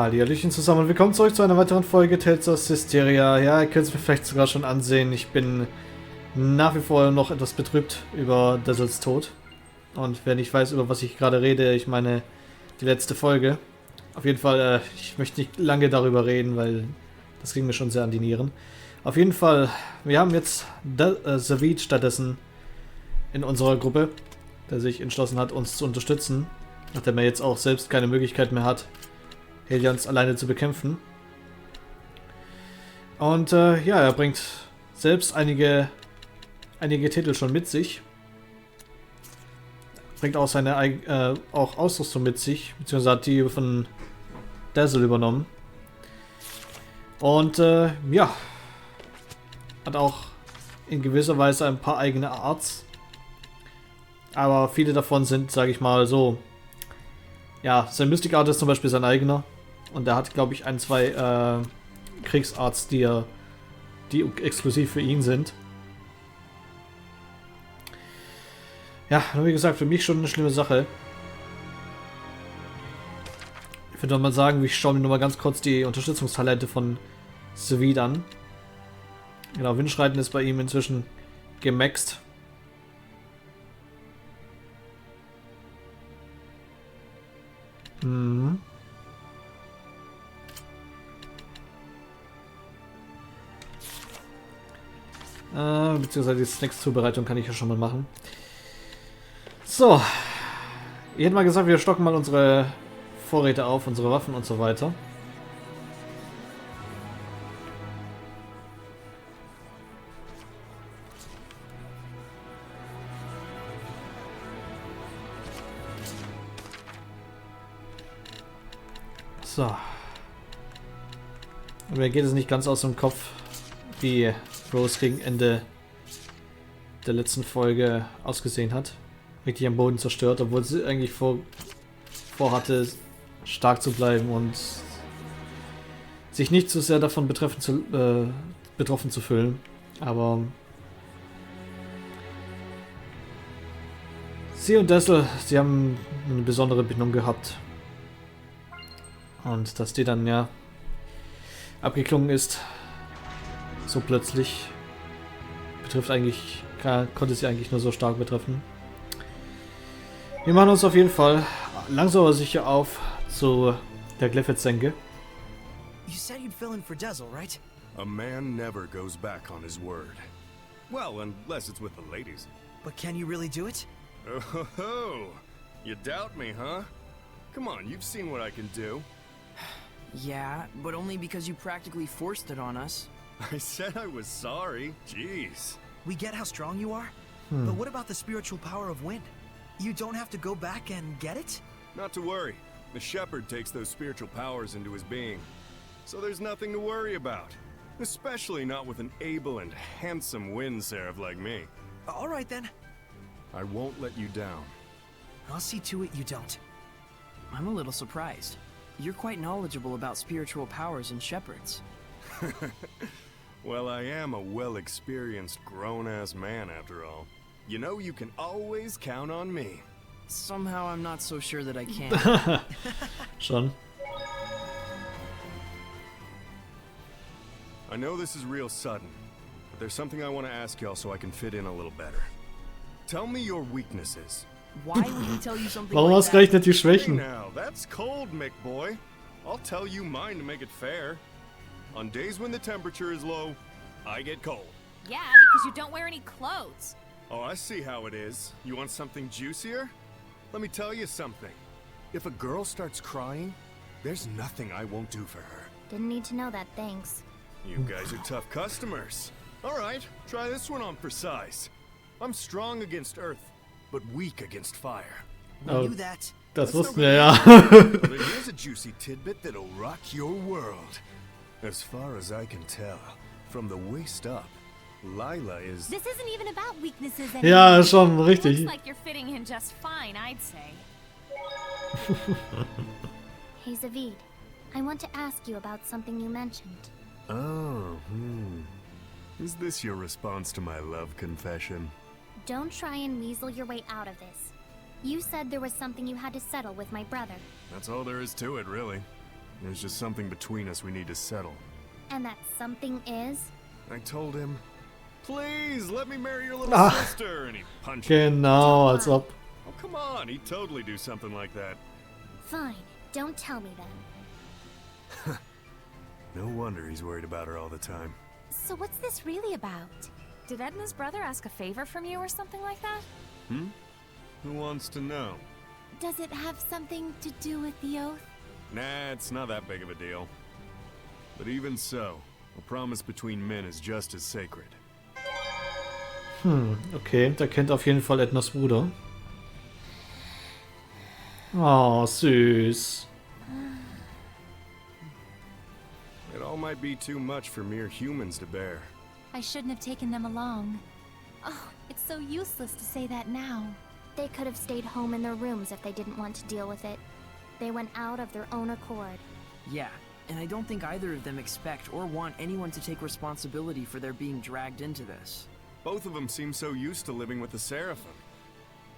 Hallöchen zusammen und willkommen zurück zu einer weiteren Folge Tales aus Zestiria. Ja, ihr könnt es mir vielleicht sogar schon ansehen. Ich bin nach wie vor noch etwas betrübt über Desels Tod. Und wer nicht weiß, über was ich gerade rede, ich meine die letzte Folge. Auf jeden Fall, ich möchte nicht lange darüber reden, weil das ging mir schon sehr an die Nieren. Auf jeden Fall, wir haben jetzt David stattdessen in unserer Gruppe, der sich entschlossen hat, uns zu unterstützen. Nachdem er jetzt auch selbst keine Möglichkeit mehr hat, Helians alleine zu bekämpfen. Und ja, er bringt selbst einige Titel schon mit sich. Bringt auch seine auch Ausrüstung mit sich, beziehungsweise hat die von Dazzle übernommen. Und ja, hat auch in gewisser Weise ein paar eigene Arts. Aber viele davon sind, sage ich mal, so. Ja, sein Mystic Art ist zum Beispiel sein eigener. Und er hat, glaube ich, ein, zwei Kriegsarts, die exklusiv für ihn sind. Ja, wie gesagt, für mich schon eine schlimme Sache. Ich würde mal sagen, ich schaue mir nur mal ganz kurz die Unterstützungstalente von David an. Genau, Windschreiten ist bei ihm inzwischen gemaxt. Mhm. Beziehungsweise die Snacks-Zubereitung kann ich ja schon mal machen. So. Ich hätte mal gesagt, wir stocken mal unsere Vorräte auf, unsere Waffen und so weiter. So. Und mir geht es nicht ganz aus dem Kopf, wie Rose gegen Ende der letzten Folge ausgesehen hat. Richtig am Boden zerstört, obwohl sie eigentlich vorhatte, stark zu bleiben und sich nicht so sehr davon betroffen zu fühlen. Aber sie und Dazzle, sie haben eine besondere Bindung gehabt. Und dass die dann ja abgeklungen ist, so plötzlich, konnte sie eigentlich nur so stark betreffen. Wir machen uns auf jeden Fall langsam aber sicher auf zu der Glyphid-Senke. You said you'd fill in for Dazzle, right? A man never goes back on his word. Well, unless it's with the ladies. But can you really do it? Oh, you doubt me, huh? Come on, you've seen what I can do. Yeah, but only because you practically forced it on us. I said I was sorry. Jeez. We get how strong you are, but what about the spiritual power of wind? You don't have to go back and get it? Not to worry. The shepherd takes those spiritual powers into his being. So there's nothing to worry about. Especially not with an able and handsome wind seraph like me. All right then. I won't let you down. I'll see to it you don't. I'm a little surprised. You're quite knowledgeable about spiritual powers and shepherds. Well, I am a well-experienced grown-ass man after all. You know you can always count on me. Somehow I'm not so sure that I can. Schon. I know this is real sudden, but there's something I want to ask y'all so I can fit in a little better. Tell me your weaknesses. Why would he tell you something Warum like that? ausgerechnet die Hey Schwächen? now, that's cold, Mick boy. I'll tell you mine to make it fair. On days when the temperature is low, I get cold. Yeah, because you don't wear any clothes. Oh, I see how it is. You want something juicier? Let me tell you something. If a girl starts crying, there's nothing I won't do for her. Didn't need to know that, thanks. You guys are tough customers. All right, try this one on for size. I'm strong against earth, but weak against fire. We Oh. knew that. Das That's wussten no wir ja. But here's a juicy tidbit that'll rock your world. As far as I can tell, from the waist up, Lila is... This isn't even about weaknesses anymore. Ja, schon Looks richtig. like you're fitting in just fine, I'd say. Hey, David, I want to ask you about something you mentioned. Oh, Is this your response to my love confession? Don't try and weasel your way out of this. You said there was something you had to settle with my brother. That's all there is to it, really. There's just something between us we need to settle. And that something is? I told him, please let me marry your little sister, and he punched me. Genau, als ob. Oh, come on, he'd totally do something like that. Fine, don't tell me then. No wonder he's worried about her all the time. So what's this really about? Did Edna's brother ask a favor from you or something like that? Hmm? Who wants to know? Does it have something to do with the oath? Nah, it's not that big of a deal. But even so, a promise between men is just as sacred. Okay, der kennt auf jeden Fall Ednas Bruder. Oh, süß. It all might be too much for mere humans to bear. I shouldn't have taken them along. Oh, it's so useless to say that now. They could have stayed home in their rooms if they didn't want to deal with it. They went out of their own accord. Yeah, and I don't think either of them expect or want anyone to take responsibility for their being dragged into this. Both of them seem so used to living with the Seraphim.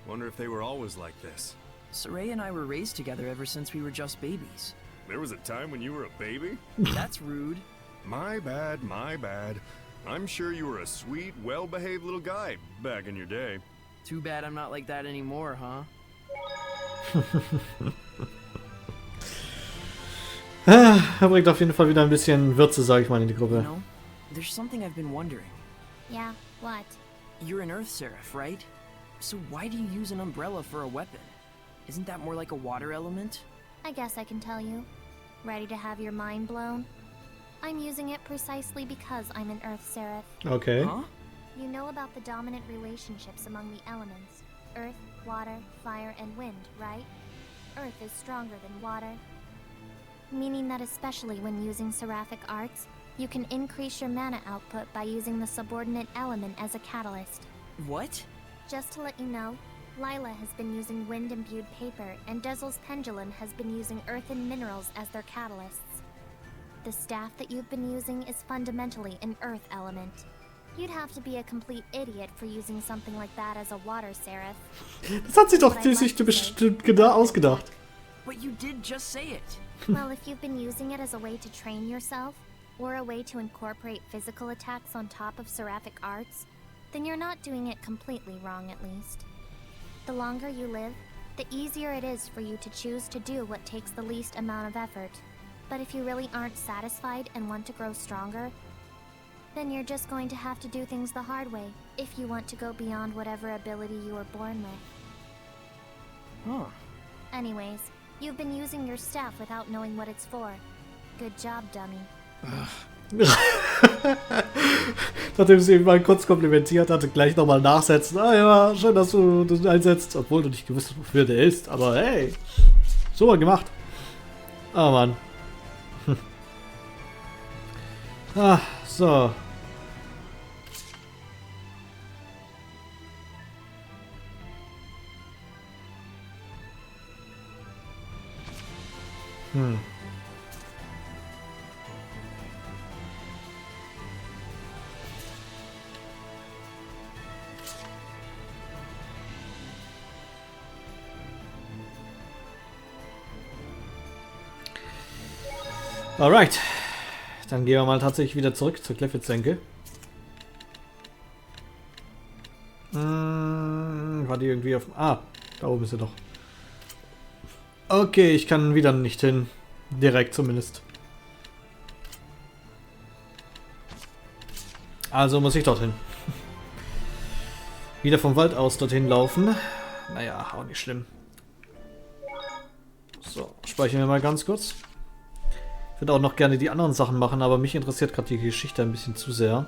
Wonder if they were always like this. Soraya and I were raised together ever since we were just babies. There was a time when you were a baby? That's rude. My bad, my bad. I'm sure you were a sweet, well-behaved little guy back in your day. Too bad I'm not like that anymore, huh? Er bringt auf jeden Fall wieder ein bisschen Würze, sag ich mal, in die You Gruppe. know, there's something I've been wondering. Yeah, what? You're an Earth Seraph, right? So why do you use an umbrella for a weapon? Isn't that more like a water element? I guess I can tell you. Ready to have your mind blown? I'm using it precisely because I'm an Earth Seraph. Okay. Huh? You know about the dominant relationships among the elements. Earth, water, fire, and wind, right? Earth is stronger than water. Meaning that especially when using seraphic arts, you can increase your mana output by using the subordinate element as a catalyst. What? Just to let you know, Lila has been using wind-imbued paper, and Dezel's pendulum has been using earth and minerals as their catalysts. The staff that you've been using is fundamentally an earth element. You'd have to be a complete idiot for using something like that as a water seraph. Das hat sie doch sich bestimmt ausgedacht. But you did just say it. Well, if you've been using it as a way to train yourself, or a way to incorporate physical attacks on top of seraphic arts, then you're not doing it completely wrong, at least. The longer you live, the easier it is for you to choose to do what takes the least amount of effort. But if you really aren't satisfied and want to grow stronger, then you're just going to have to do things the hard way, if you want to go beyond whatever ability you were born with. Huh. Anyways, you've been using your staff without knowing what it's for. Good job, dummy. Nachdem sie ihn mal kurz komplimentiert hatte, gleich nochmal nachsetzen. Ah ja, schön, dass du das einsetzt, obwohl du nicht gewusst hast, wofür der ist. Aber hey, super gemacht. Oh Mann. Ah, so. Alright. Dann gehen wir mal tatsächlich wieder zurück zur Kleffitzsenke. War die irgendwie auf... Ah, da oben ist sie doch. Okay, ich kann wieder nicht hin. Direkt zumindest. Also muss ich dorthin. Wieder vom Wald aus dorthin laufen. Naja, auch nicht schlimm. So, speichern wir mal ganz kurz. Ich würde auch noch gerne die anderen Sachen machen, aber mich interessiert gerade die Geschichte ein bisschen zu sehr,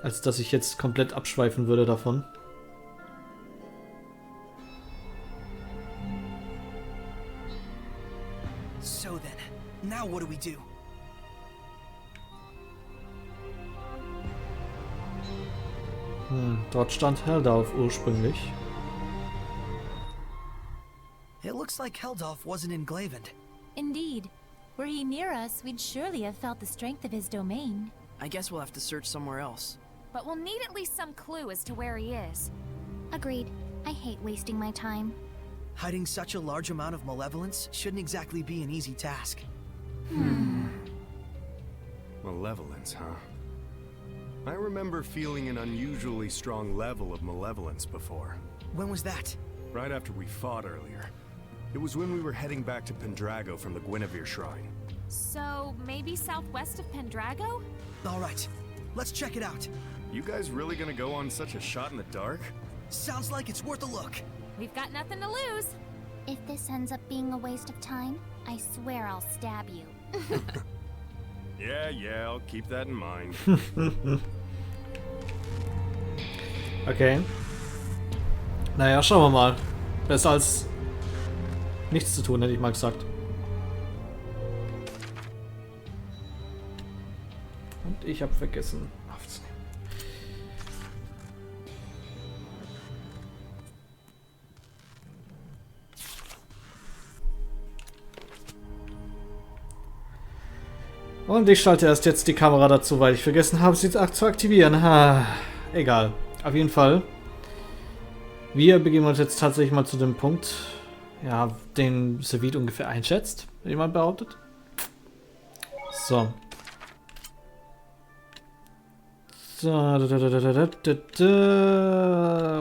als dass ich jetzt komplett abschweifen würde davon. So then, now what do we do? Dort stand Heldalf ursprünglich. It looks like Heldalf wasn't in Glavend. Indeed. Were he near us, we'd surely have felt the strength of his domain. I guess we'll have to search somewhere else. But we'll need at least some clue as to where he is. Agreed. I hate wasting my time. Hiding such a large amount of malevolence shouldn't exactly be an easy task. Malevolence, huh? I remember feeling an unusually strong level of malevolence before. When was that? Right after we fought earlier. It was when we were heading back to Pendrago from the Guinevere Shrine. So, maybe southwest of Pendrago? All right, let's check it out. You guys really gonna go on such a shot in the dark? Sounds like it's worth a look. We've got nothing to lose. If this ends up being a waste of time, I swear I'll stab you. Yeah, I'll keep that in mind. Okay. Naja, schauen wir mal. Besser als nichts zu tun, hätte ich mal gesagt. Und ich habe vergessen aufzunehmen. Und ich schalte erst jetzt die Kamera dazu, weil ich vergessen habe, sie zu aktivieren. Ha, egal. Auf jeden Fall. Wir begeben uns jetzt tatsächlich mal zu dem Punkt, ja, den Servid ungefähr einschätzt, wenn jemand behauptet. So. So,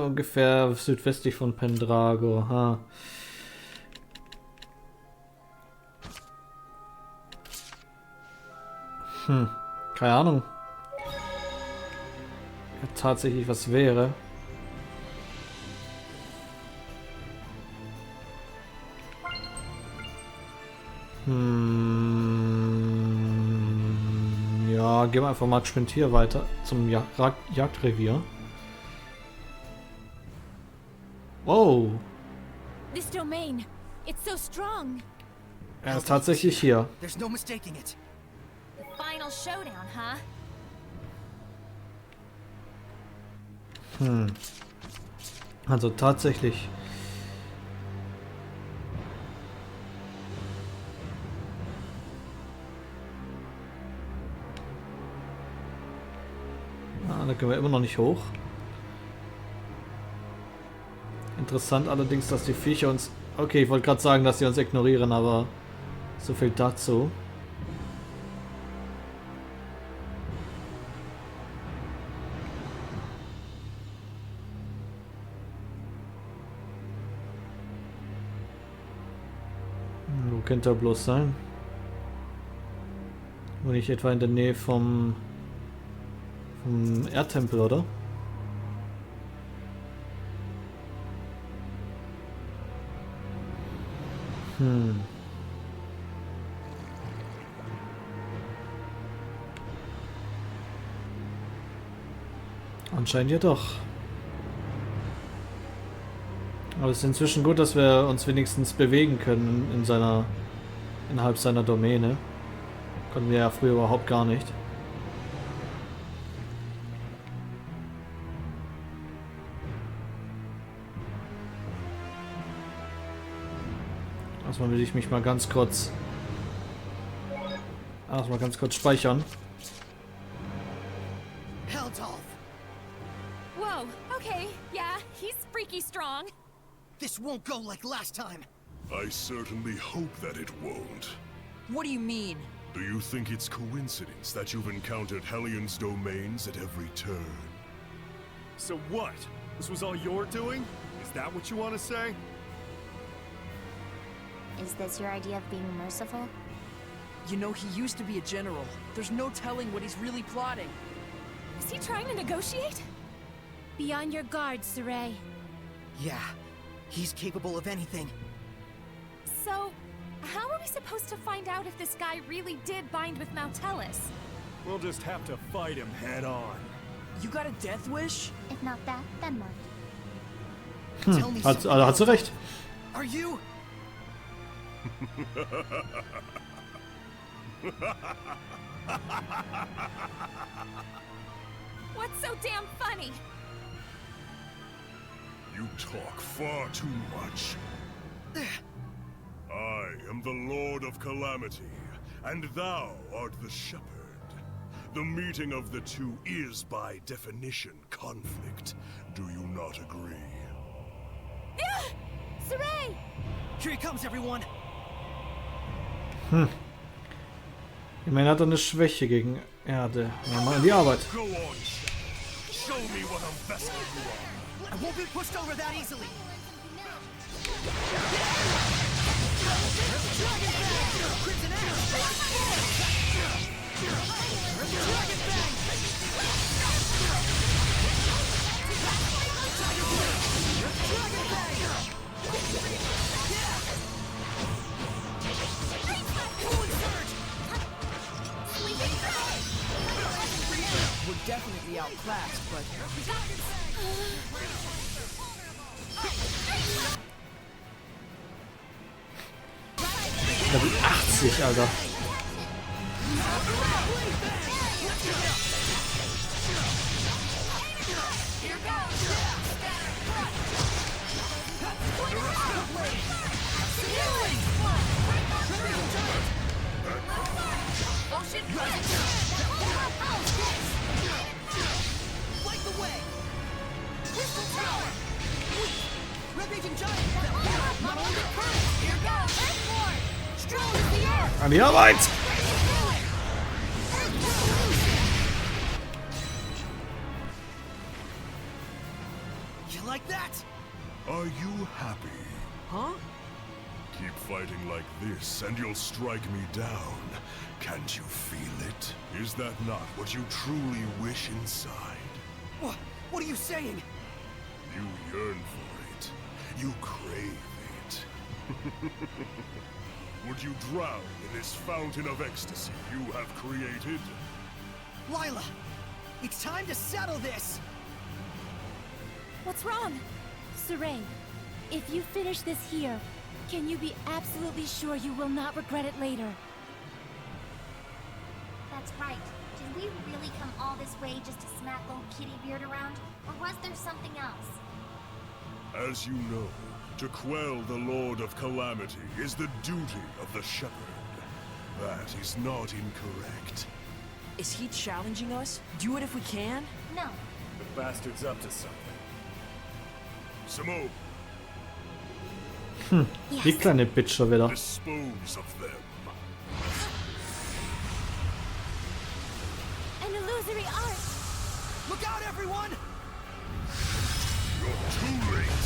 ungefähr südwestlich von Pendrago. Ha. Keine Ahnung. Ja, tatsächlich was wäre. Ja, gehen wir einfach mal geschwind hier weiter zum Jagdrevier. Wow. This domain, it's so strong. Er ist tatsächlich hier. There's no mistaking it. The final showdown, huh? Also tatsächlich. Da können wir immer noch nicht hoch. Interessant allerdings, dass die Viecher uns... Okay, ich wollte gerade sagen, dass sie uns ignorieren, aber so viel dazu. Wo könnte er bloß sein? Wo nicht etwa in der Nähe vom Erdtempel, oder? Anscheinend ja doch. Aber es ist inzwischen gut, dass wir uns wenigstens bewegen können innerhalb seiner Domäne. Konnten wir ja früher überhaupt gar nicht. Erstmal will ich mich mal ganz kurz speichern. Heldalf! Whoa, okay, yeah, he's freaky strong. This won't go like last time. I certainly hope that it won't. What do you mean? Do you think it's coincidence that you've encountered Hellion's domains at every turn? So what? This was all your doing? Is that what you want to say? Is this your idea of being merciful? You know, he used to be a general. There's no telling what he's really plotting. Is he trying to negotiate? Be on your guard, Surai. Yeah, he's capable of anything. So, how are we supposed to find out if this guy really did bind with Mautellus? We'll just have to fight him head on. You got a death wish? If not that, then what? Tell me Hat something sie else. recht. Are you? What's so damn funny? You talk far too much. I am the Lord of Calamity, and thou art the Shepherd. The meeting of the two is, by definition, conflict. Do you not agree? Surai! Here he comes, everyone! Immerhin hat er eine Schwäche gegen Erde. Ja, mal an die Arbeit. Go on, show me what a vessel you are. I won't be pushed over that easily. We're definitely outclassed, but Level 80, Alter. An die Arbeit! You like that? Are you happy? huh? Keep fighting like this, and you'll strike me down. Can't you feel it? Is that not what you truly wish inside? What are you saying? You yearn for it. You crave it. Would you drown in this fountain of ecstasy you have created? Lila, it's time to settle this. What's wrong? Saray, if you finish this here, can you be absolutely sure you will not regret it later? That's right. Did we really come all this way just to smack old Kitty Beard around? Or was there something else? As you know, to quell the Lord of Calamity is the duty of the Shepherd. That is not incorrect. Is he challenging us? Do it if we can? No. The bastard's up to something. Simone, Die kleine Bitch schon wieder. dispose of them. An illusory art! Look out, everyone! You're too late.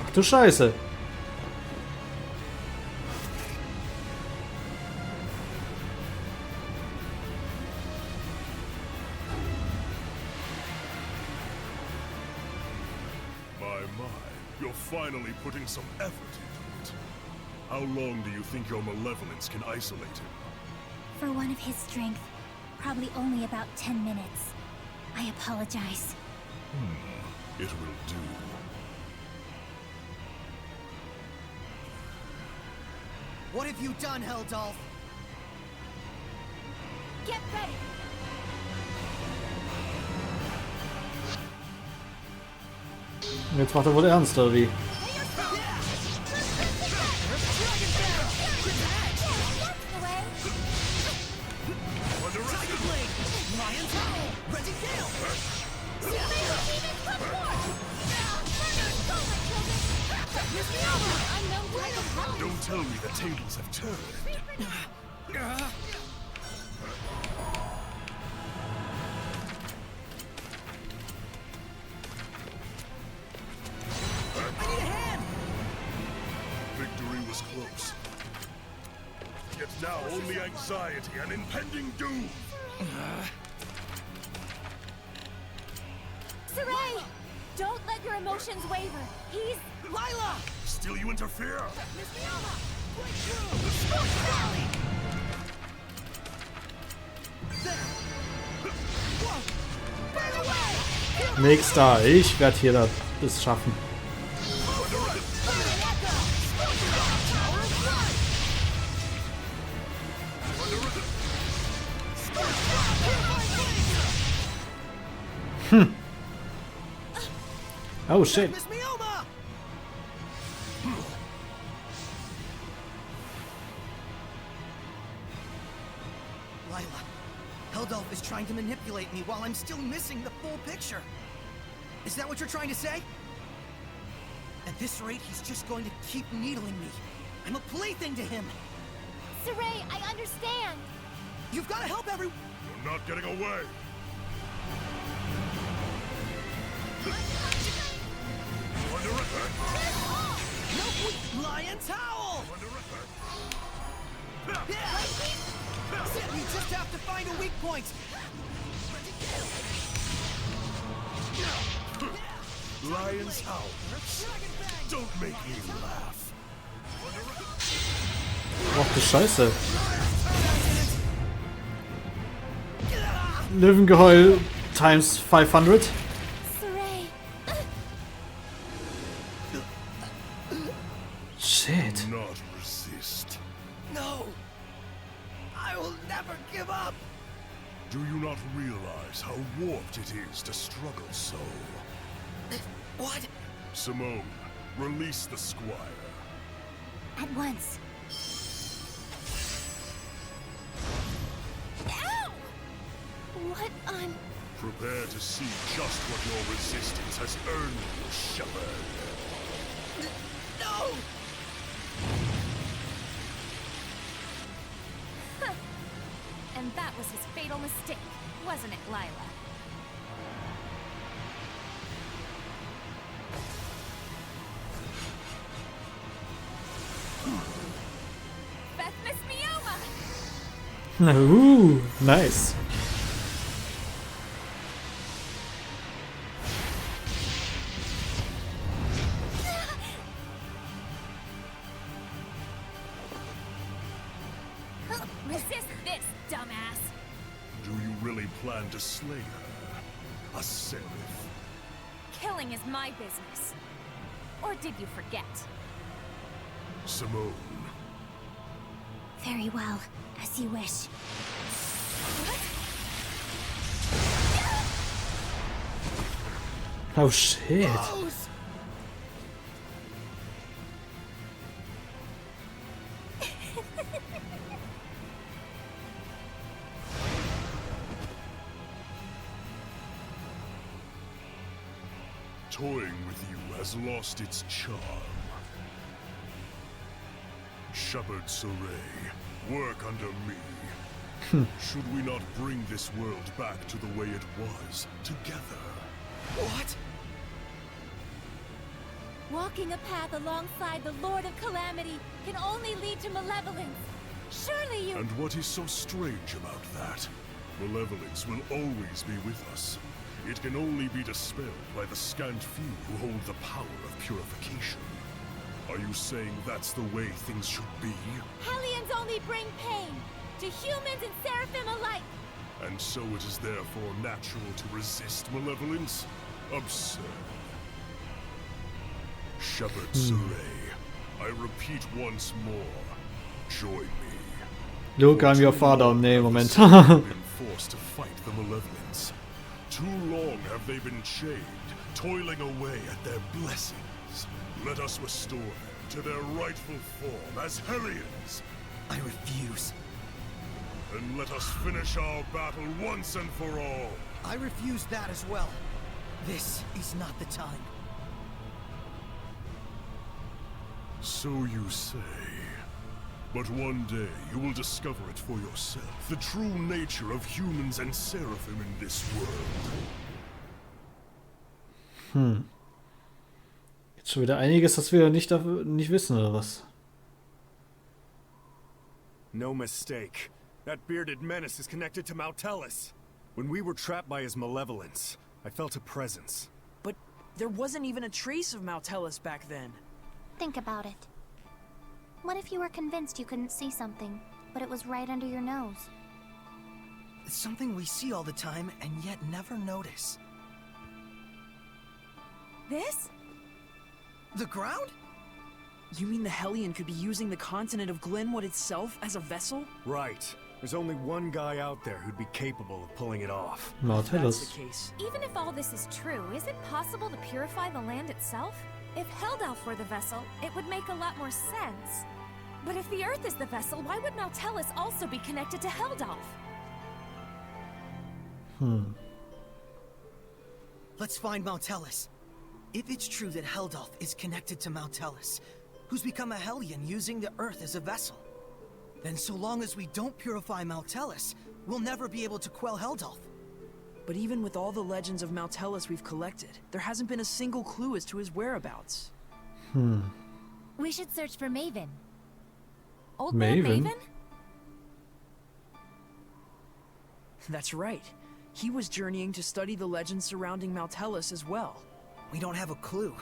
Ach du Scheiße. You're finally putting some effort into it. How long do you think your malevolence can isolate him? For one of his strength, probably only about 10 minutes. I apologize. It will do. What have you done, Heldalf? Get ready! Jetzt macht er wohl ernst, oder wie? Don't tell me the tables have turned. Victory was close. Yet now only anxiety and impending doom. Saray! Don't let your emotions waver. He's... Lila! Still you interfere? Nächster, ich werde hier das schaffen. Oh shit. Miss Mioma! Lila, Heldalf is trying to manipulate me while I'm still missing the full picture. Is that what you're trying to say? At this rate, he's just going to keep needling me. I'm a plaything to him. Saray, I understand. You've got to help everyone. You're not getting away. Under attack. No, Lion's Howl! Under attack. You just have to find a weak point. Lion's Howl. Don't make me laugh. Ach du Scheiße. Löwengeheul times 500. Saray. Shit. Do not resist. No! I will never give up! Do you not realize how warped it is to struggle so? What? Simone, release the squire. At once. Ow! What on... Prepare to see just what your resistance has earned you, shepherd. No! And that was his fatal mistake, wasn't it, Lila? Bethmas Mioma! Ooh, nice. Resist this, dumbass! Do you really plan to slay her? A seraph? Killing is my business. Or did you forget? Simone, Very well. As you wish. Oh shit. Rose! toying with you has lost its charm. Shepherd Saray, work under me. Should we not bring this world back to the way it was, together? What? Walking a path alongside the Lord of Calamity can only lead to malevolence. Surely you... And what is so strange about that? Malevolence will always be with us. It can only be dispelled by the scant few who hold the power of purification. Are you saying that's the way things should be? Hellions only bring pain to humans and seraphim alike. And so it is therefore natural to resist malevolence? Absurd. Shepherd Saray, I repeat once more, join me. Luke, I'm your father. Nee, Moment. Have been forced to fight the malevolence. Too long have they been chained, toiling away at their blessings. Let us restore them to their rightful form as Hellions. I refuse. And let us finish our battle once and for all. I refuse that as well. This is not the time. So you say. But one day you will discover it for yourself. The true nature of humans and seraphim in this world. Jetzt schon wieder einiges, das wir nicht wissen, oder was? No mistake. That bearded menace is connected to Mautelis. When we were trapped by his malevolence, I felt a presence. But there wasn't even a trace of Mautelis back then. Think about it. What if you were convinced you couldn't see something, but it was right under your nose? It's something we see all the time and yet never notice. This? The ground? You mean the Hellion could be using the continent of Glenwood itself as a vessel? Right. There's only one guy out there who'd be capable of pulling it off. Na, tell That's us. the case. Even if all this is true, is it possible to purify the land itself? If Heldalf were the vessel, it would make a lot more sense. But if the Earth is the vessel, why would Mautelis also be connected to Heldalf? Let's find Mautelis. If it's true that Heldalf is connected to Mount Tellus, who's become a Hellion using the Earth as a vessel, then so long as we don't purify Mount Tellus, we'll never be able to quell Heldalf. But even with all the legends of Mount Tellus we've collected, there hasn't been a single clue as to his whereabouts. We should search for Maven. Old man Maven? Maven? That's right. He was journeying to study the legends surrounding Mount Tellus as well. We don't have a clue,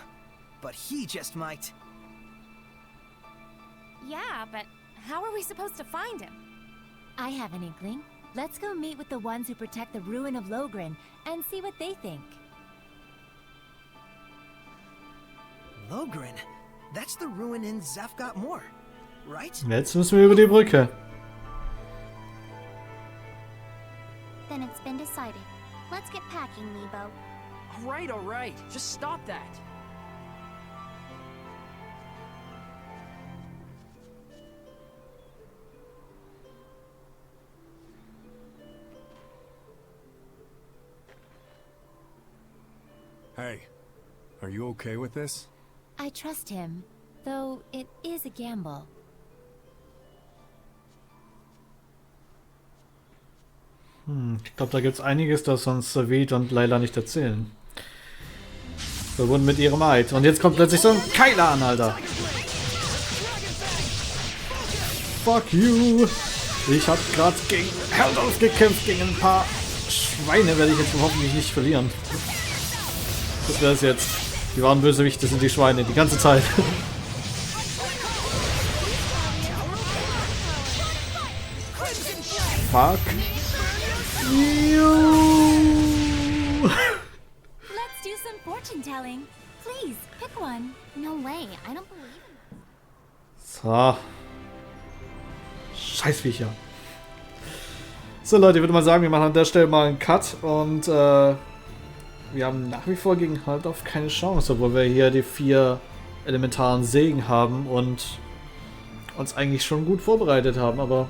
but he just might. Yeah, but how are we supposed to find him? I have an inkling. Let's go meet with the ones who protect the ruin of Logren and see what they think. Logren? That's the ruin in Zefgot Moor, right? Jetzt müssen wir über die Brücke. Then it's been decided. Let's get packing, Nebo. All right. Just stop that. Hey, are you okay with this? I trust him, though it is a gamble. Ich glaube, da gibt es einiges, das uns Savid und Layla nicht erzählen. Verbunden mit ihrem Eid. Und jetzt kommt plötzlich so ein Keiler an, Alter. Fuck you. Ich habe gerade gegen Heldalf gekämpft, gegen ein paar Schweine werde ich jetzt hoffentlich nicht verlieren. Das wäre es jetzt. Die waren Bösewichte, sind die Schweine, die ganze Zeit. Fuck. Let's do some fortune telling. Please, pick one. No way, I don't believe in this. So. Scheißviecher. So Leute, ich würde mal sagen, wir machen an der Stelle mal einen Cut und wir haben nach wie vor gegen Heldalf keine Chance, obwohl wir hier die 4 elementaren Segen haben und uns eigentlich schon gut vorbereitet haben, aber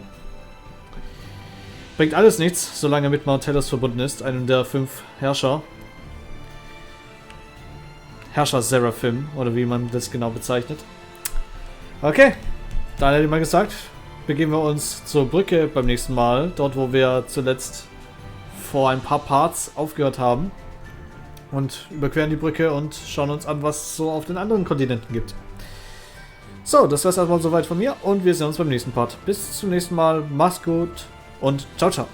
bringt alles nichts, solange er mit Mount Tellus verbunden ist, einem der 5 Herrscher. Herrscher-Seraphim, oder wie man das genau bezeichnet. Okay, dann hätte ich mal gesagt, begeben wir uns zur Brücke beim nächsten Mal, dort wo wir zuletzt vor ein paar Parts aufgehört haben. Und überqueren die Brücke und schauen uns an, was es so auf den anderen Kontinenten gibt. So, das war's erstmal soweit von mir und wir sehen uns beim nächsten Part. Bis zum nächsten Mal, macht's gut und ciao, ciao.